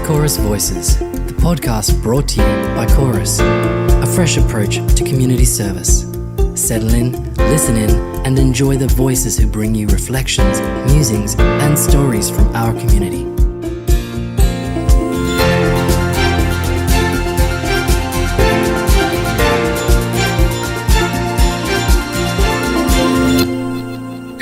Chorus Voices, the podcast brought to you by Chorus, a fresh approach to community service. Settle in, listen in, and enjoy the voices who bring you reflections, musings, and stories from our community.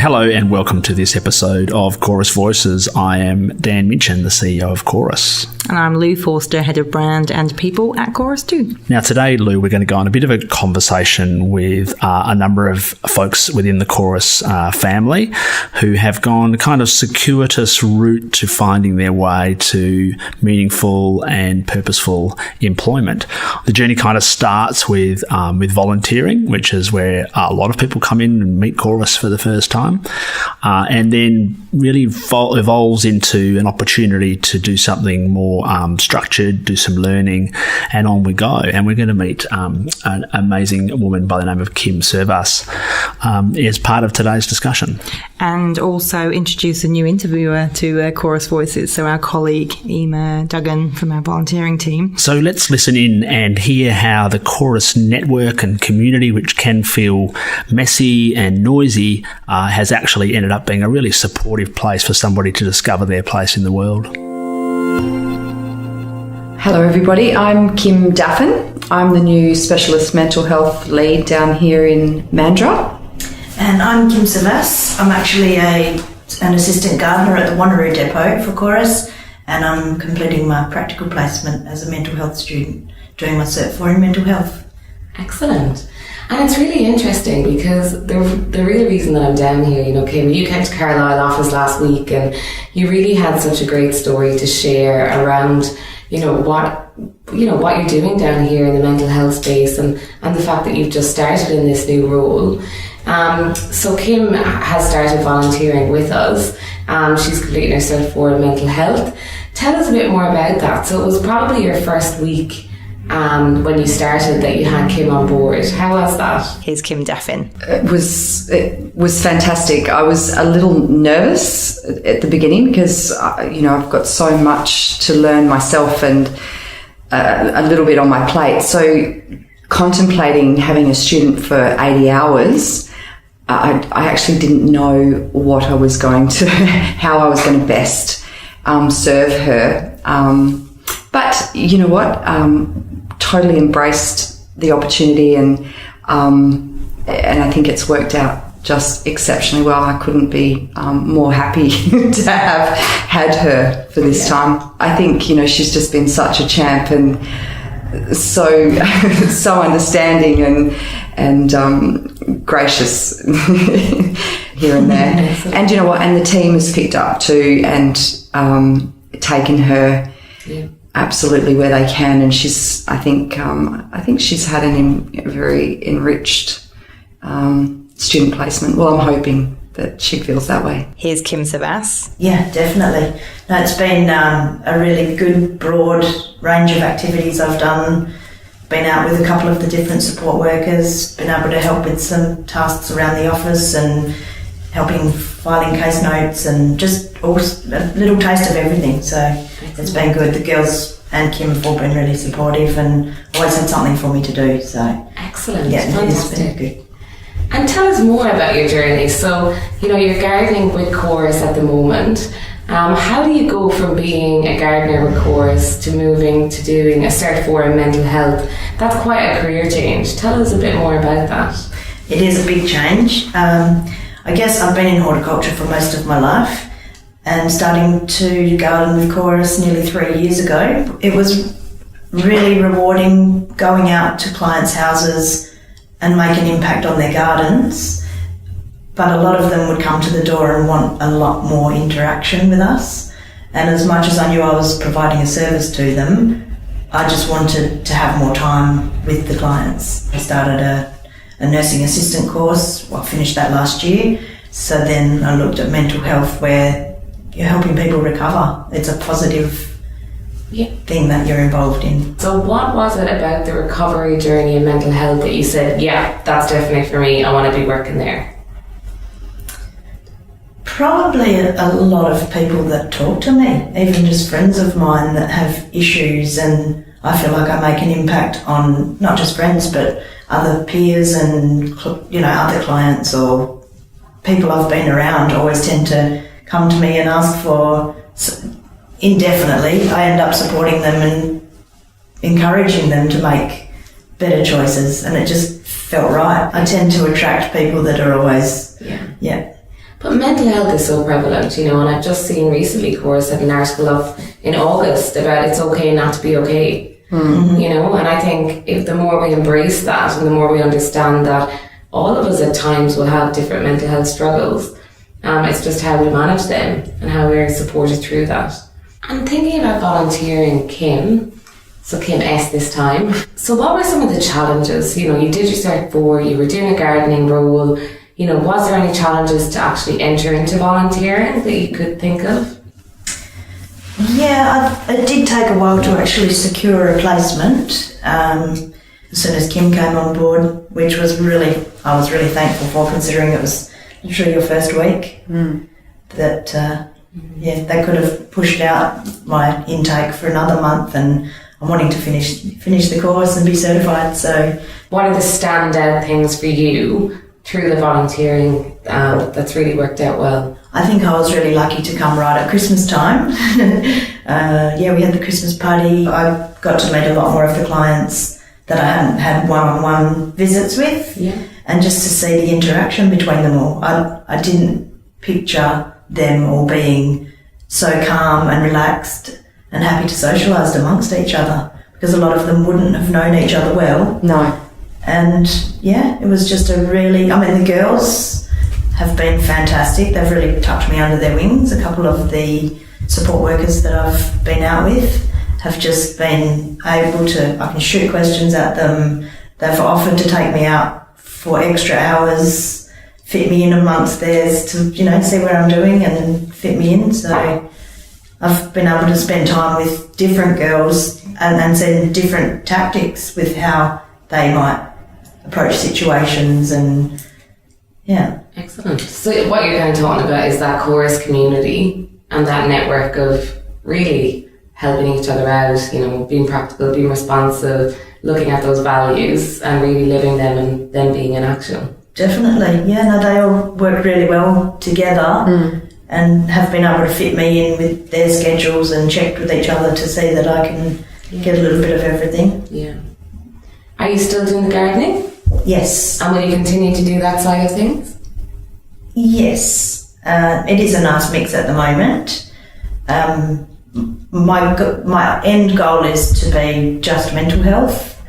Hello and welcome to this episode of Chorus Voices. I am Dan Minchin, the CEO of Chorus. And I'm Lou Forster, Head of Brand and People at Chorus too. Now today, Lou, we're going to go on a bit of a conversation with a number of folks within the Chorus family who have gone a kind of circuitous route to finding their way to meaningful and purposeful employment. The journey kind of starts with volunteering, which is where a lot of people come in and meet Chorus for the first time, and then really evolves into an opportunity to do something more structured, do some learning, and on we go. And we're going to meet an amazing woman by the name of Kim Servas as part of today's discussion. And also introduce a new interviewer to Chorus Voices, so our colleague Emma Duggan from our volunteering team. So let's listen in and hear how the Chorus network and community, which can feel messy and noisy, has actually ended up being a really supportive place for somebody to discover their place in the world. Hello everybody, I'm Kim Daffin. I'm the new Specialist Mental Health Lead down here in Mandurah. And I'm Kim Servas. I'm actually an Assistant Gardener at the Wanneroo Depot for Chorus, and I'm completing my practical placement as a mental health student, doing my Cert 4 in mental health. Excellent. And it's really interesting because the real reason that I'm down here, Kim, you came to Carlisle office last week and you really had such a great story to share around what you're doing down here in the mental health space and the fact that you've just started in this new role. So Kim has started volunteering with us. She's completing her Cert 4 in mental health. Tell us a bit more about that. So it was probably your first week when you started that you had Kim on board. How was that? Here's Kim Daffin. It was fantastic. I was a little nervous at the beginning because I've got so much to learn myself and a little bit on my plate. So contemplating having a student for 80 hours, I actually didn't know what I was going to, how I was going to best serve her. But you know what? Totally embraced the opportunity, and I think it's worked out just exceptionally well. I couldn't be more happy to have had her for this time. I think she's just been such a champ and so understanding and gracious here and there. And you know what? And the team has picked up too and taken her. Yeah. Absolutely where they can, and I think she's had a very enriched student placement. Well, I'm hoping that she feels that way. Here's Kim Servas. Yeah, definitely. No, it's been a really good, broad range of activities I've done. Been out with a couple of the different support workers, been able to help with some tasks around the office and helping filing case notes and just a little taste of everything. So it's been good. The girls and Kim have all been really supportive and always had something for me to do. So excellent. Yeah, fantastic. It's been good. And tell us more about your journey. So, you're gardening with Chorus at the moment. How do you go from being a gardener with Chorus to moving to doing a Cert 4 in mental health? That's quite a career change. Tell us a bit more about that. It is a big change. I guess I've been in horticulture for most of my life, and starting to garden with Chorus nearly 3 years ago, it was really rewarding going out to clients' houses and make an impact on their gardens. But a lot of them would come to the door and want a lot more interaction with us. And as much as I knew I was providing a service to them, I just wanted to have more time with the clients. I started a nursing assistant course. I finished that last year. So then I looked at mental health, where you're helping people recover. It's a positive thing that you're involved in. So what was it about the recovery journey in mental health that you said, yeah, that's definitely for me, I want to be working there? Probably a lot of people that talk to me, even just friends of mine that have issues, and I feel like I make an impact on not just friends but other peers and other clients or people I've been around always tend to come to me and ask for indefinitely. I end up supporting them and encouraging them to make better choices, and it just felt right. I tend to attract people that are always But mental health is so prevalent, and I've just seen recently, Chorus had an article up in August about it's okay not to be okay. Mm-hmm. And I think if the more we embrace that and the more we understand that all of us at times will have different mental health struggles, it's just how we manage them and how we're supported through that. And thinking about volunteering, Kim S this time. So what were some of the challenges? You did your Cert 4, you were doing a gardening role. Was there any challenges to actually enter into volunteering that you could think of? Yeah, it did take a while to actually secure a placement. As soon as Kim came on board, which I was really thankful for, considering it was literally your first week. They could have pushed out my intake for another month, and I'm wanting to finish the course and be certified. So, what are the standout things for you through the volunteering that's really worked out well? I think I was really lucky to come right at Christmas time. We had the Christmas party. I got to meet a lot more of the clients that I hadn't had one-on-one visits with, and just to see the interaction between them all. I didn't picture them all being so calm and relaxed and happy to socialise amongst each other, because a lot of them wouldn't have known each other well. No. And it was just the girls have been fantastic. They've really tucked me under their wings. A couple of the support workers that I've been out with have just been able to, I can shoot questions at them. They've offered to take me out for extra hours, fit me in amongst theirs to, see what I'm doing and fit me in. So I've been able to spend time with different girls and send different tactics with how they might approach situations, and Excellent. So what you're kind of talking about is that chorus community and that network of really helping each other out, being practical, being responsive, looking at those values and really living them and then being in action. Definitely. They all work really well together and have been able to fit me in with their schedules and checked with each other to see that I can get a little bit of everything. Yeah. Are you still doing the gardening? Yes. And will you continue to do that side of things? Yes. It is a nice mix at the moment. My end goal is to be just mental health,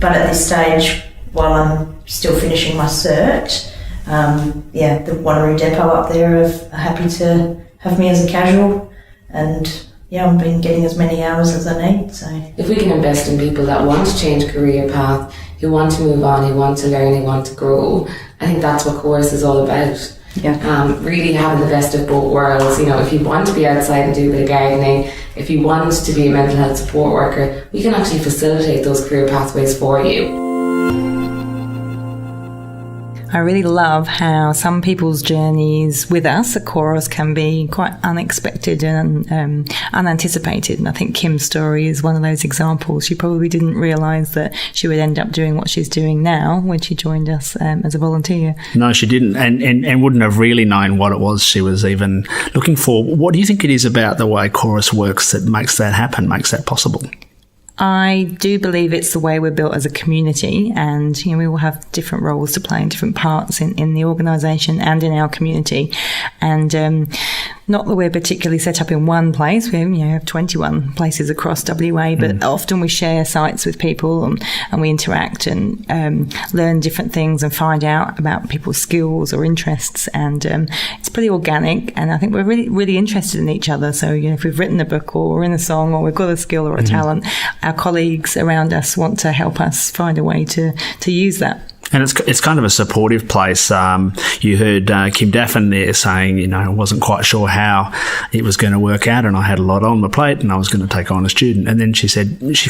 but at this stage, while I'm still finishing my cert, the Wanneroo Depot up there are happy to have me as a casual, and I've been getting as many hours as I need. So if we can invest in people that want to change career path, who want to move on, who want to learn, who want to grow, I think that's what Chorus is all about. Really having the best of both worlds. If you want to be outside and do a bit of gardening, if you want to be a mental health support worker, we can actually facilitate those career pathways for you. I really love how some people's journeys with us at Chorus can be quite unexpected and unanticipated. And I think Kim's story is one of those examples. She probably didn't realise that she would end up doing what she's doing now when she joined us as a volunteer. No, she didn't, and wouldn't have really known what it was she was even looking for. What do you think it is about the way Chorus works that makes that happen, makes that possible? I do believe it's the way we're built as a community, and we all have different roles to play in different parts in the organisation and in our community, and not that we're particularly set up in one place. We have 21 places across WA, but often we share sites with people and we interact and learn different things and find out about people's skills or interests, and it's pretty organic, and I think we're really, really interested in each other. So if we've written a book or we're in a song or we've got a skill or a talent, our colleagues around us want to help us find a way to use that. And it's kind of a supportive place. You heard Kim Daffin there saying, I wasn't quite sure how it was going to work out, and I had a lot on my plate and I was going to take on a student. And then she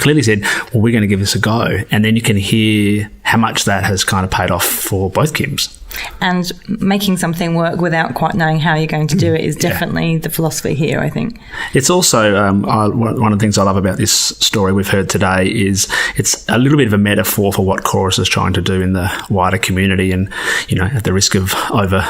clearly said, well, we're going to give this a go. And then you can hear how much that has kind of paid off for both Kims. And making something work without quite knowing how you're going to do it is definitely the philosophy here, I think. It's also, one of the things I love about this story we've heard today is it's a little bit of a metaphor for what Chorus is trying to do in the wider community. And, at the risk of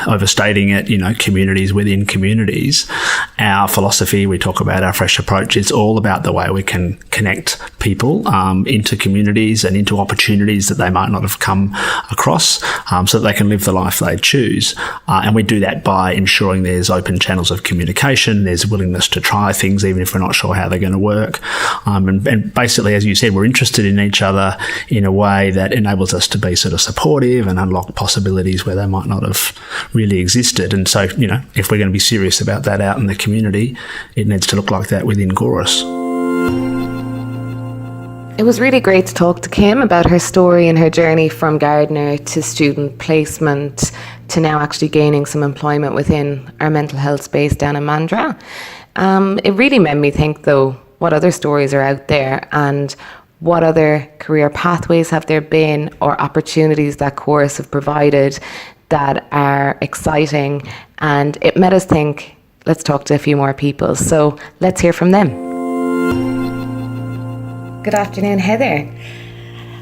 overstating it, communities within communities, our philosophy, we talk about our fresh approach, it's all about the way we can connect people into communities and into opportunities that they might not have come across, so that they can live the life they choose. And we do that by ensuring there's open channels of communication, there's willingness to try things even if we're not sure how they're going to work. And basically, as you said, we're interested in each other in a way that enables us to be sort of supportive and unlock possibilities where they might not have really existed. And so, if we're going to be serious about that out in the community, it needs to look like that within Chorus. It was really great to talk to Kim about her story and her journey from gardener to student placement to now actually gaining some employment within our mental health space down in Mandurah. It really made me think, though, what other stories are out there and what other career pathways have there been or opportunities that Chorus have provided that are exciting. And it made us think, let's talk to a few more people. So let's hear from them. Good afternoon, Heather.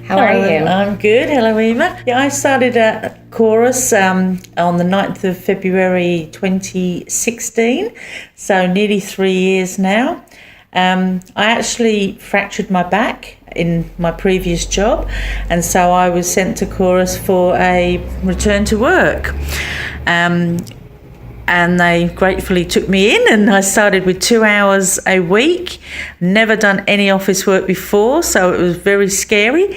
How are you? I'm good. Hello, Ema. Yeah, I started at Chorus on the 9th of February 2016, so nearly 3 years now. I actually fractured my back in my previous job, and so I was sent to Chorus for a return to work. And they gratefully took me in, and I started with 2 hours a week. Never done any office work before, so it was very scary.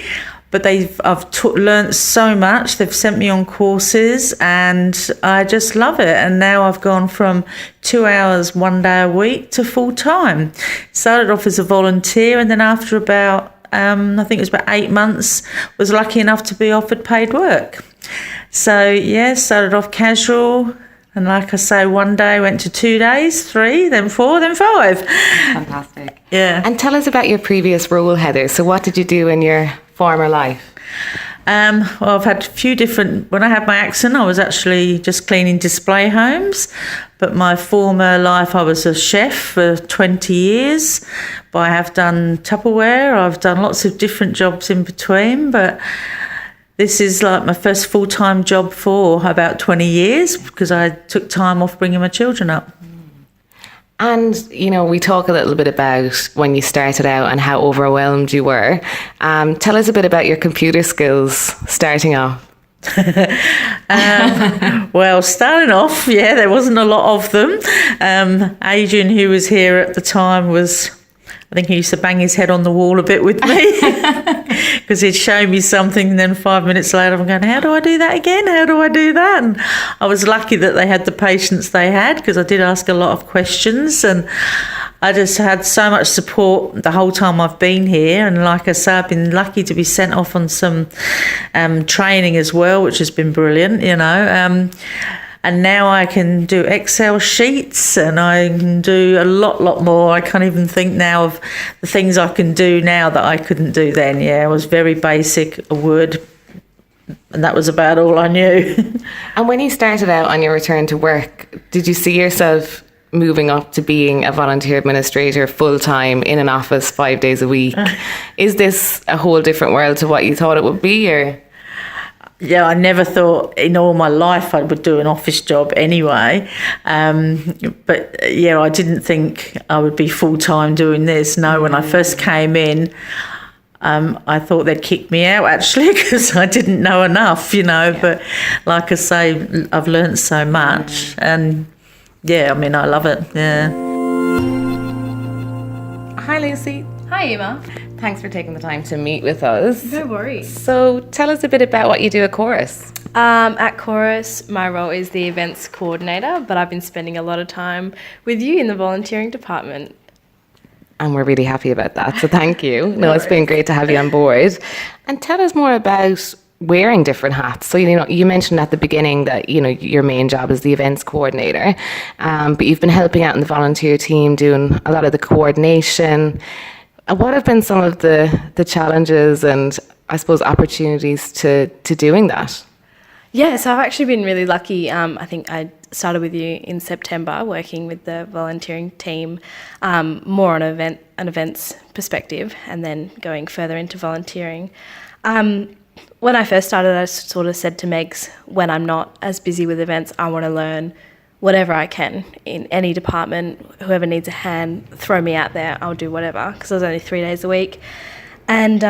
But I've learnt so much. They've sent me on courses, and I just love it. And now I've gone from 2 hours 1 day a week to full time. Started off as a volunteer, and then after about I think it was about 8 months, was lucky enough to be offered paid work. So yeah, started off casual. And like I say, 1 day went to 2 days, 3, then 4, then 5. Fantastic. Yeah. And tell us about your previous role, Heather. So what did you do in your former life? Well, I've had a few different... When I had my accident, I was actually just cleaning display homes. But my former life, I was a chef for 20 years. But I have done Tupperware. I've done lots of different jobs in between. But... this is like my first full-time job for about 20 years because I took time off bringing my children up. And, we talk a little bit about when you started out and how overwhelmed you were. Tell us a bit about your computer skills starting off. Well, starting off, there wasn't a lot of them. Adrian, who was here at the time, I think he used to bang his head on the wall a bit with me because he'd show me something and then 5 minutes later I'm going, how do I do that again? How do I do that? And I was lucky that they had the patience they had because I did ask a lot of questions, and I just had so much support the whole time I've been here. And like I say, I've been lucky to be sent off on some training as well, which has been brilliant, And now I can do Excel sheets and I can do a lot more. I can't even think now of the things I can do now that I couldn't do then. Yeah, it was very basic, a Word, and that was about all I knew. And when you started out on your return to work, did you see yourself moving up to being a volunteer administrator full-time in an office 5 days a week? Is this a whole different world to what you thought it would be, or...? Yeah, I never thought in all my life I would do an office job anyway. But yeah, I didn't think I would be full-time doing this. No, when I first came in, I thought they'd kick me out actually because I didn't know enough, But like I say, I've learnt so much. And yeah, I mean, I love it. Yeah. Hi, Lucy. Hi, Emma. Thanks for taking the time to meet with us. No worries. So tell us a bit about what you do at Chorus. At Chorus, my role is the events coordinator, but I've been spending a lot of time with you in the volunteering department. And we're really happy about that, so thank you. It's been great to have you on board. And tell us more about wearing different hats. So, you mentioned at the beginning that, your main job is the events coordinator, but you've been helping out in the volunteer team, doing a lot of the coordination. What have been some of the challenges and, I suppose, opportunities to doing that? Yeah, so I've actually been really lucky. I think I started with you in September, working with the volunteering team, more on an events perspective, and then going further into volunteering. When I first started, I sort of said to Megs, when I'm not as busy with events, I want to learn whatever I can in any department. Whoever needs a hand, throw me out there, I'll do whatever, because I was only 3 days a week. And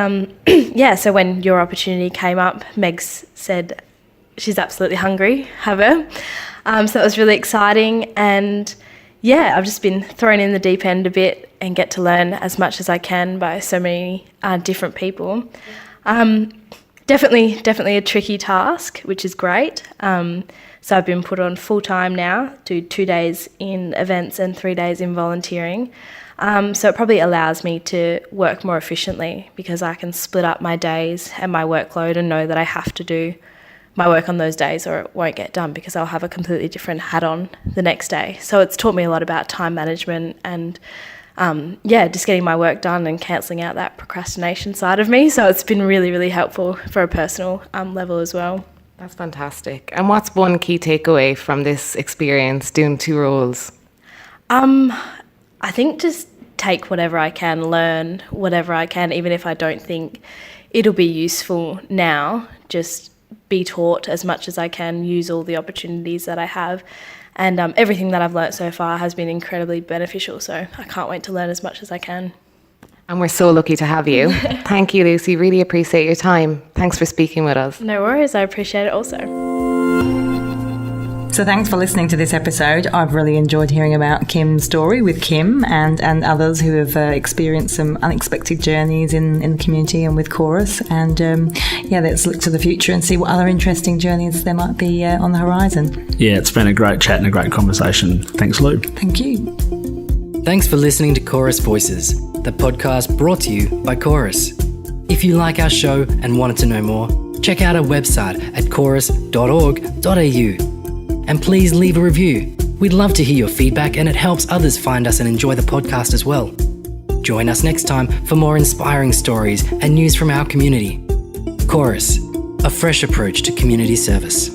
so when your opportunity came up, Megs said she's absolutely hungry, have her. So that was really exciting. And yeah, I've just been thrown in the deep end a bit and get to learn as much as I can by so many different people. Definitely a tricky task, which is great. So I've been put on full time now, do 2 days in events and 3 days in volunteering. So it probably allows me to work more efficiently because I can split up my days and my workload and know that I have to do my work on those days or it won't get done because I'll have a completely different hat on the next day. So it's taught me a lot about time management and just getting my work done and cancelling out that procrastination side of me. So it's been really, really helpful for a personal level as well. That's fantastic. And what's one key takeaway from this experience doing 2 roles? I think just take whatever I can, learn whatever I can, even if I don't think it'll be useful now, just be taught as much as I can, use all the opportunities that I have. And everything that I've learnt so far has been incredibly beneficial, so I can't wait to learn as much as I can. And we're so lucky to have you. Thank you, Lucy. Really appreciate your time. Thanks for speaking with us. No worries. I appreciate it also. So thanks for listening to this episode. I've really enjoyed hearing about Kim's story with Kim and others who have experienced some unexpected journeys in the community and with Chorus. And let's look to the future and see what other interesting journeys there might be on the horizon. Yeah, it's been a great chat and a great conversation. Thanks, Lou. Thank you. Thanks for listening to Chorus Voices, the podcast brought to you by Chorus. If you like our show and wanted to know more, check out our website at chorus.org.au. And please leave a review. We'd love to hear your feedback and it helps others find us and enjoy the podcast as well. Join us next time for more inspiring stories and news from our community. Chorus, a fresh approach to community service.